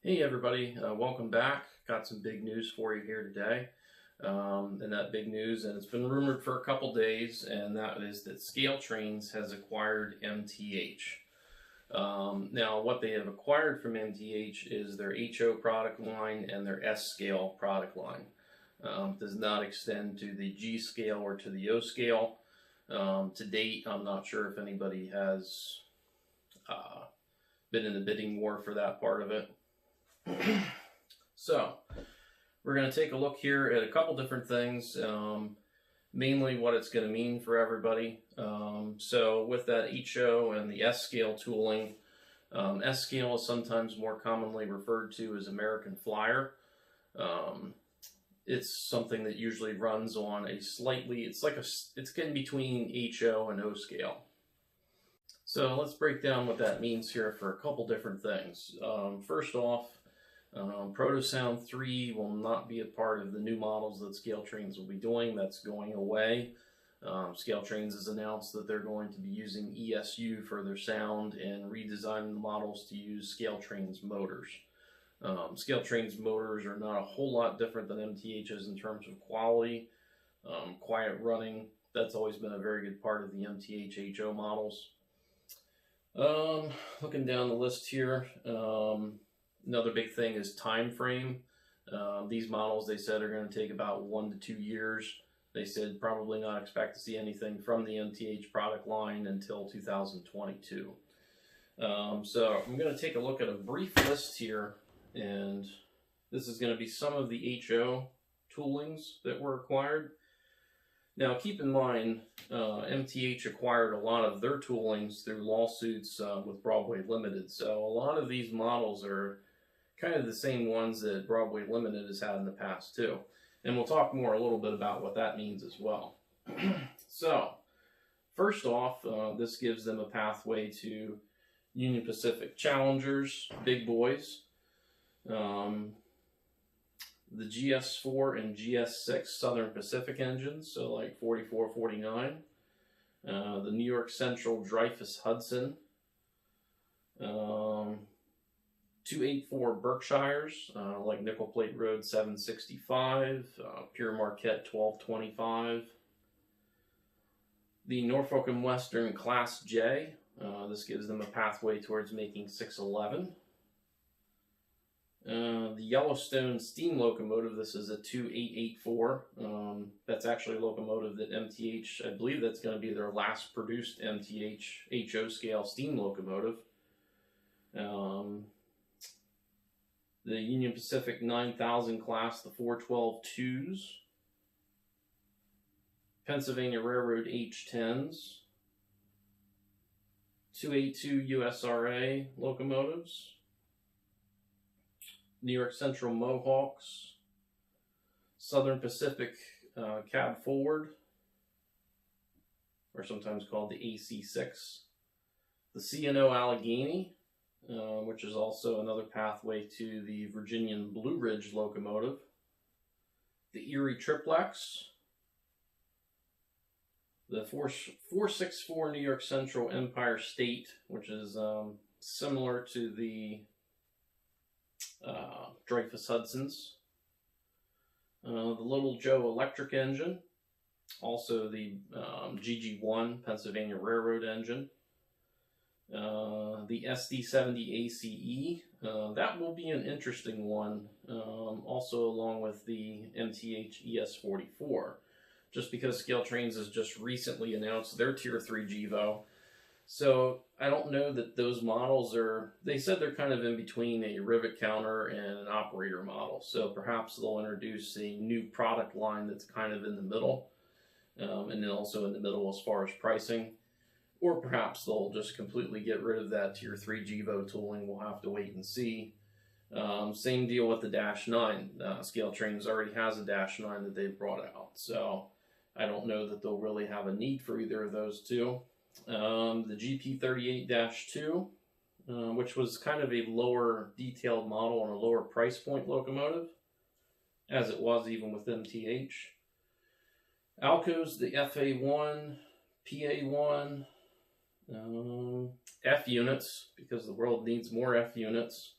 Hey everybody, welcome back. Got some big news for you here today. And that big news, and it's been rumored for a couple days, and that is that Scaletrains has acquired MTH. Now, what they have acquired from MTH is their HO product line and their S scale product line. Does not extend to the G scale or to the O scale. To date, I'm not sure if anybody has been in the bidding war for that part of it. So, we're going to take a look here at a couple different things, mainly what it's going to mean for everybody. So, with that HO and the S-scale tooling, S-scale is sometimes more commonly referred to as American Flyer. It's something that usually runs on a slightly, it's getting between HO and O scale. So, let's break down what that means here for a couple different things. First off, Protosound 3 will not be a part of the new models that Scaletrains will be doing. That's going away. Scaletrains has announced that they're going to be using ESU for their sound and redesigning the models to use Scaletrains motors. Scaletrains motors are not a whole lot different than MTH's in terms of quality, quiet running. That's always been a very good part of the MTH HO models. Looking down the list here, another big thing is time frame. These models, they said, are going to take about 1 to 2 years. They said probably not expect to see anything from the MTH product line until 2022. So I'm going to take a look at a brief list here, and this is going to be some of the HO toolings that were acquired. Now, keep in mind, MTH acquired a lot of their toolings through lawsuits with Broadway Limited. So a lot of these models are kind of the same ones that Broadway Limited has had in the past too. And we'll talk more a little bit about what that means as well. So, first off, this gives them a pathway to Union Pacific Challengers, big boys. The GS4 and GS6 Southern Pacific engines, so like 44, 49. The New York Central Dreyfuss Hudson. 284 Berkshires, like Nickel Plate Road 765, Pure Marquette 1225. The Norfolk and Western Class J, this gives them a pathway towards making 611. The Yellowstone steam locomotive, this is a 2884. That's actually a locomotive that MTH, I believe that's going to be their last produced MTH HO scale steam locomotive. The Union Pacific 9000 class, the 412-2s. Pennsylvania Railroad H10s. 282 USRA locomotives. New York Central Mohawks, Southern Pacific Cab Forward, or sometimes called the AC6, the C&O Allegheny, which is also another pathway to the Virginian Blue Ridge locomotive, the Erie Triplex, the 464 New York Central Empire State, which is similar to the Dreyfuss Hudsons, the Little Joe electric engine, also the GG1 Pennsylvania Railroad engine, the SD70 ACE, that will be an interesting one, also along with the MTH ES44, just because Scaletrains has just recently announced their Tier 3 GEVO. So I don't know that those models are, they said they're kind of in between a rivet counter and an operator model. So perhaps they'll introduce a new product line that's kind of in the middle, and then also in the middle as far as pricing. Or perhaps they'll just completely get rid of that Tier 3 GEVO tooling. We'll have to wait and see. Same deal with the Dash 9. Scaletrains already has a Dash 9 that they've brought out. So I don't know that they'll really have a need for either of those two. The GP38-2, which was kind of a lower detailed model and a lower price point locomotive, as it was even with MTH. Alco's the FA1, PA1, F units, because the world needs more F units.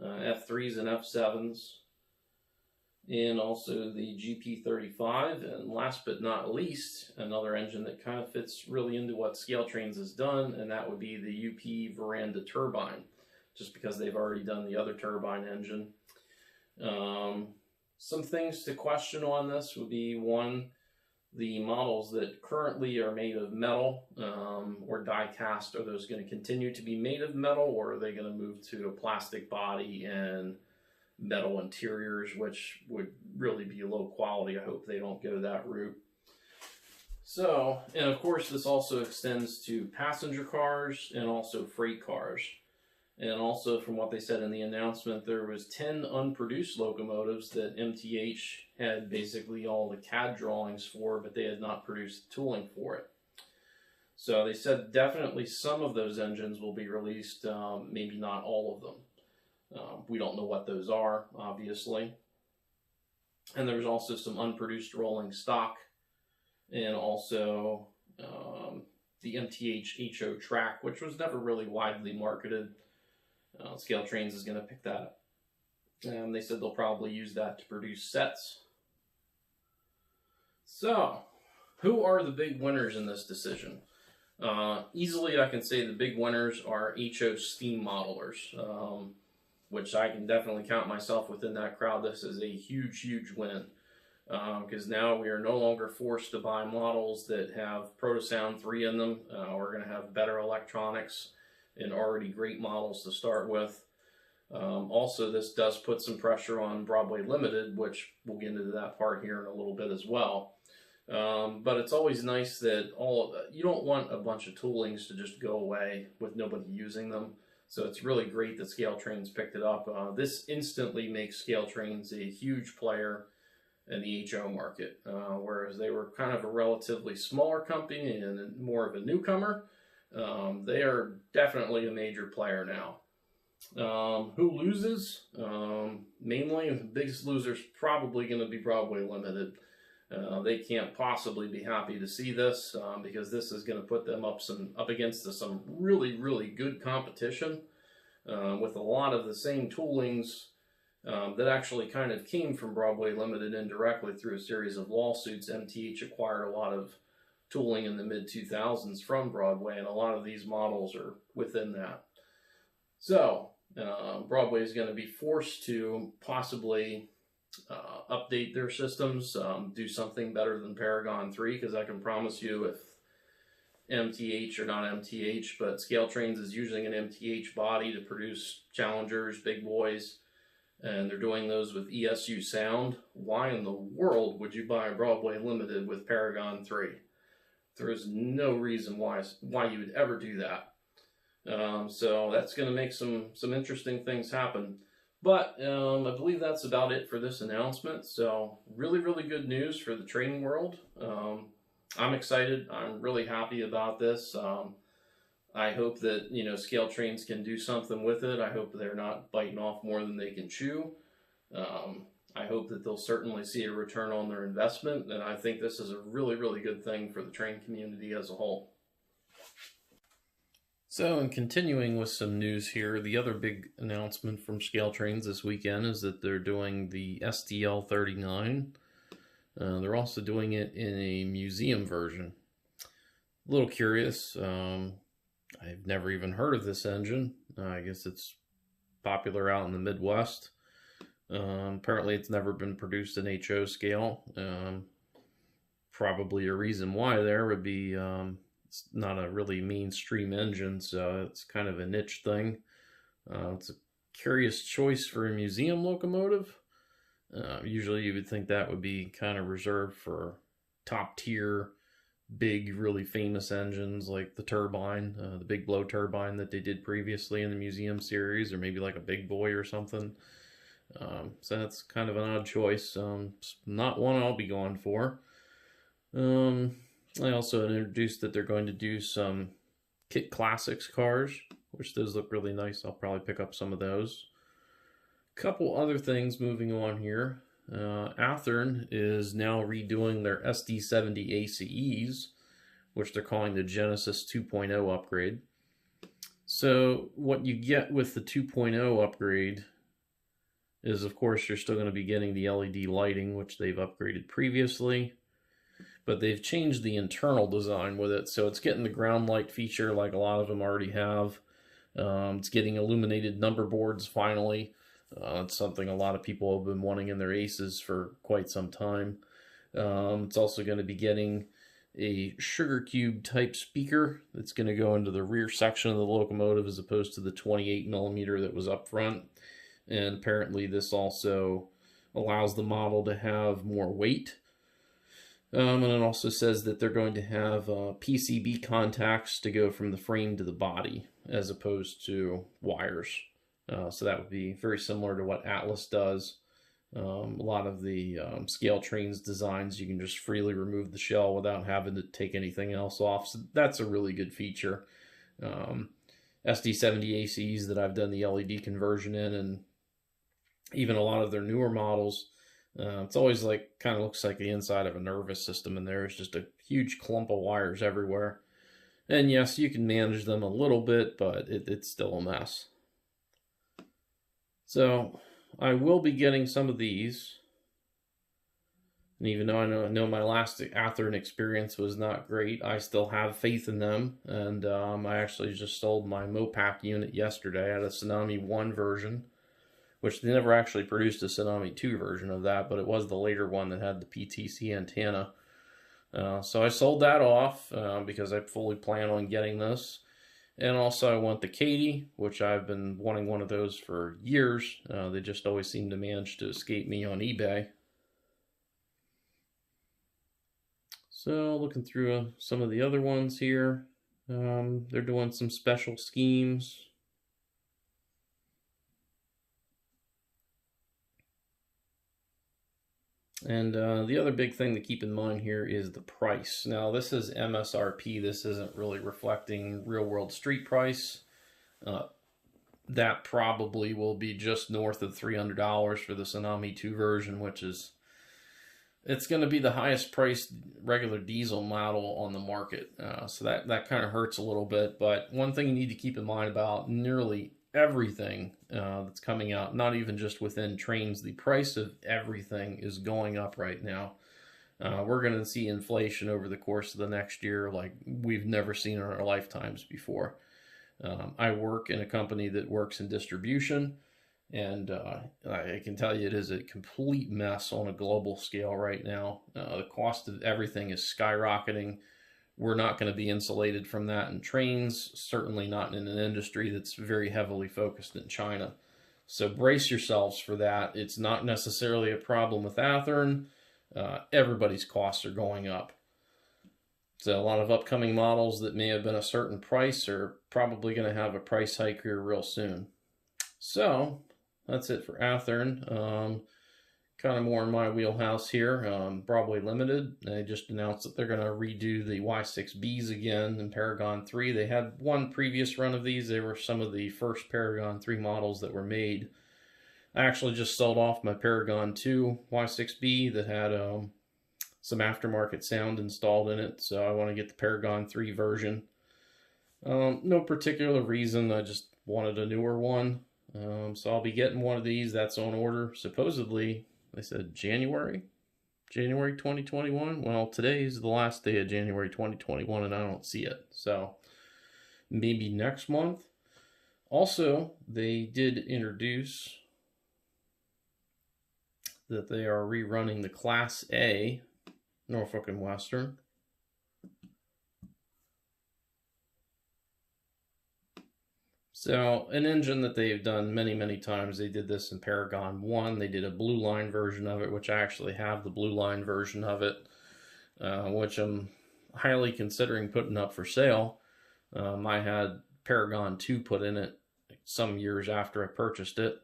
F3s and F7s, and also the GP35, and last but not least, another engine that kind of fits really into what Scaletrains has done, and that would be the UP Veranda Turbine, just because they've already done the other turbine engine. Some things to question on this would be, one, the models that currently are made of metal or die cast, are those going to continue to be made of metal, or are they going to move to a plastic body and metal interiors, which would really be low quality? I hope they don't go that route. So, and of course this also extends to passenger cars and also freight cars. And also, from what they said in the announcement, there was 10 unproduced locomotives that MTH had basically all the CAD drawings for, but they had not produced tooling for it. So they said definitely some of those engines will be released, maybe not all of them. We don't know what those are, obviously. And there's also some unproduced rolling stock, and also the MTH HO track, which was never really widely marketed. Scaletrains is going to pick that up. And they said they'll probably use that to produce sets. So, who are the big winners in this decision? Easily I can say the big winners are HO steam modelers, which I can definitely count myself within that crowd. This is a huge, huge win, because now we are no longer forced to buy models that have Protosound 3 in them. We're going to have better electronics and already great models to start with. Also, this does put some pressure on Broadway Limited, which we'll get into that part here in a little bit as well. But it's always nice that you don't want a bunch of toolings to just go away with nobody using them. So it's really great that Scaletrains picked it up. This instantly makes Scaletrains a huge player in the HO market, whereas they were kind of a relatively smaller company and more of a newcomer. They are definitely a major player now. Who loses? Mainly, the biggest loser is probably going to be Broadway Limited. They can't possibly be happy to see this, because this is going to put them up against some really, really good competition with a lot of the same toolings that actually kind of came from Broadway Limited indirectly through a series of lawsuits. MTH acquired a lot of tooling in the mid-2000s from Broadway, and a lot of these models are within that. So Broadway is going to be forced to possibly update their systems, do something better than Paragon 3, because I can promise you, if MTH, or not MTH, but Scaletrains is using an MTH body to produce Challengers, big boys, and they're doing those with ESU sound, why in the world would you buy a Broadway Limited with Paragon 3? There is no reason why you would ever do that. So that's going to make some interesting things happen. But I believe that's about it for this announcement. So really, really good news for the training world. I'm excited. I'm really happy about this. I hope that, Scaletrains can do something with it. I hope they're not biting off more than they can chew. I hope that they'll certainly see a return on their investment, and I think this is a really, really good thing for the train community as a whole. So, in continuing with some news here, the other big announcement from Scaletrains this weekend is that they're doing the STL39. They're also doing it in a museum version. A little curious. I've never even heard of this engine. I guess it's popular out in the Midwest. Apparently it's never been produced in HO scale. Probably a reason why there would be it's not a really mainstream engine, so it's kind of a niche thing. It's a curious choice for a museum locomotive. Usually you would think that would be kind of reserved for top tier, big, really famous engines like the turbine, the big blow turbine that they did previously in the museum series, or maybe like a big boy or something. So that's kind of an odd choice. Not one I'll be going for. I also introduced that they're going to do some Kit Classics cars, which does look really nice. I'll probably pick up some of those. Couple other things moving on here. Athearn is now redoing their SD70 ACEs, which they're calling the Genesis 2.0 upgrade. So what you get with the 2.0 upgrade is, of course, you're still going to be getting the LED lighting, which they've upgraded previously. But they've changed the internal design with it, so it's getting the ground light feature like a lot of them already have. It's getting illuminated number boards finally. It's something a lot of people have been wanting in their Aces for quite some time. It's also going to be getting a sugar cube type speaker that's going to go into the rear section of the locomotive as opposed to the 28mm that was up front. And apparently this also allows the model to have more weight. And it also says that they're going to have PCB contacts to go from the frame to the body as opposed to wires. So that would be very similar to what Atlas does. A lot of the Scaletrains designs, you can just freely remove the shell without having to take anything else off. So that's a really good feature. SD70 ACs that I've done the LED conversion in, and even a lot of their newer models, it's always like, kind of looks like the inside of a nervous system in there. It's just a huge clump of wires everywhere. And yes, you can manage them a little bit, but it's still a mess. So I will be getting some of these. And even though I know my last Athearn experience was not great, I still have faith in them. And I actually just sold my Mopac unit yesterday. I had a Tsunami 1 version, which they never actually produced a Tsunami 2 version of that, but it was the later one that had the PTC antenna. So I sold that off because I fully plan on getting this. And also I want the Katy, which I've been wanting one of those for years. They just always seem to manage to escape me on eBay. So looking through some of the other ones here, they're doing some special schemes. And the other big thing to keep in mind here is the price. Now this is MSRP. This isn't really reflecting real world street price. That probably will be just north of $300 for the Tsunami 2 version, which is, it's going to be the highest priced regular diesel model on the market. So that kind of hurts a little bit. But one thing you need to keep in mind about nearly everything that's coming out, not even just within trains, the price of everything is going up right now. We're going to see inflation over the course of the next year like we've never seen in our lifetimes before. I work in a company that works in distribution, and I can tell you it is a complete mess on a global scale right now. The cost of everything is skyrocketing. We're not going to be insulated from that in trains, certainly not in an industry that's very heavily focused in China. So brace yourselves for that. It's not necessarily a problem with Athearn. Everybody's costs are going up. So a lot of upcoming models that may have been a certain price are probably going to have a price hike here real soon. So that's it for Athearn. Kind of more in my wheelhouse here. Probably Limited. They just announced that they're going to redo the Y6Bs again in Paragon 3. They had one previous run of these. They were some of the first Paragon 3 models that were made. I actually just sold off my Paragon 2 Y6B that had some aftermarket sound installed in it, so I want to get the Paragon 3 version. No particular reason, I just wanted a newer one. So I'll be getting one of these. That's on order. Supposedly, they said January 2021. Well, today is the last day of January 2021 and I don't see it. So maybe next month. Also, they did introduce that they are rerunning the Class A Norfolk and Western. So an engine that they've done many, many times. They did this in Paragon 1. They did a blue line version of it, which I actually have the blue line version of it, which I'm highly considering putting up for sale. I had Paragon 2 put in it some years after I purchased it.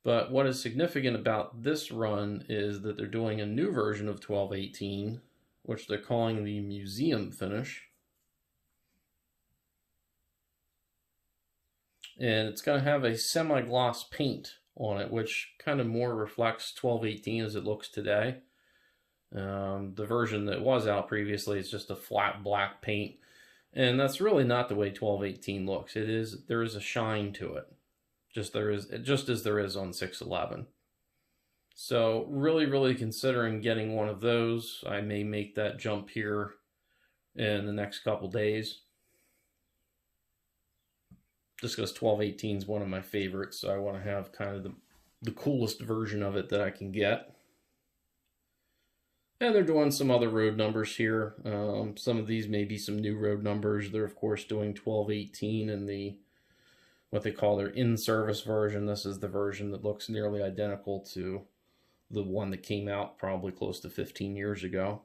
But what is significant about this run is that they're doing a new version of 1218, which they're calling the Museum Finish. And it's going to have a semi-gloss paint on it, which kind of more reflects 1218 as it looks today. The version that was out previously is just a flat black paint. And that's really not the way 1218 looks. There is a shine to it. just as there is on 611. So really considering getting one of those. I may make that jump here in the next couple days, just because 1218 is one of my favorites, so I want to have kind of the coolest version of it that I can get. And they're doing some other road numbers here. Some of these may be some new road numbers. They're of course doing 1218 in the what they call their in-service version. This is the version that looks nearly identical to the one that came out probably close to 15 years ago.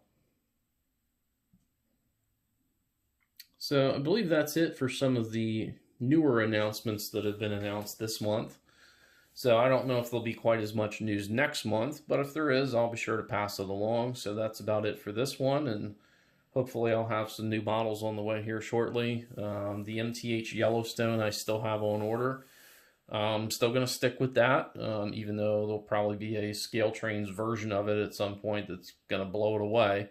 So I believe that's it for some of the newer announcements that have been announced this month. So I don't know if there'll be quite as much news next month, but if there is, I'll be sure to pass it along. So that's about it for this one, and hopefully I'll have some new models on the way here shortly. The MTH Yellowstone I still have on order. I'm still going to stick with that, even though there'll probably be a Scaletrains version of it at some point that's going to blow it away.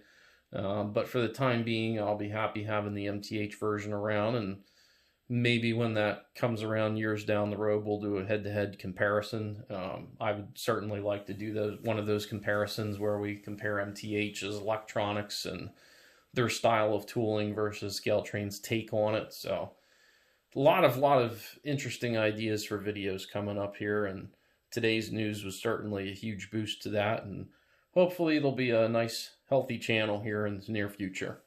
But for the time being, I'll be happy having the MTH version around, and maybe when that comes around years down the road, we'll do a head-to-head comparison. I would certainly like to do one of those comparisons where we compare MTH's electronics and their style of tooling versus Scaletrains' take on it. So a lot of interesting ideas for videos coming up here, and today's news was certainly a huge boost to that, and hopefully there'll be a nice healthy channel here in the near future.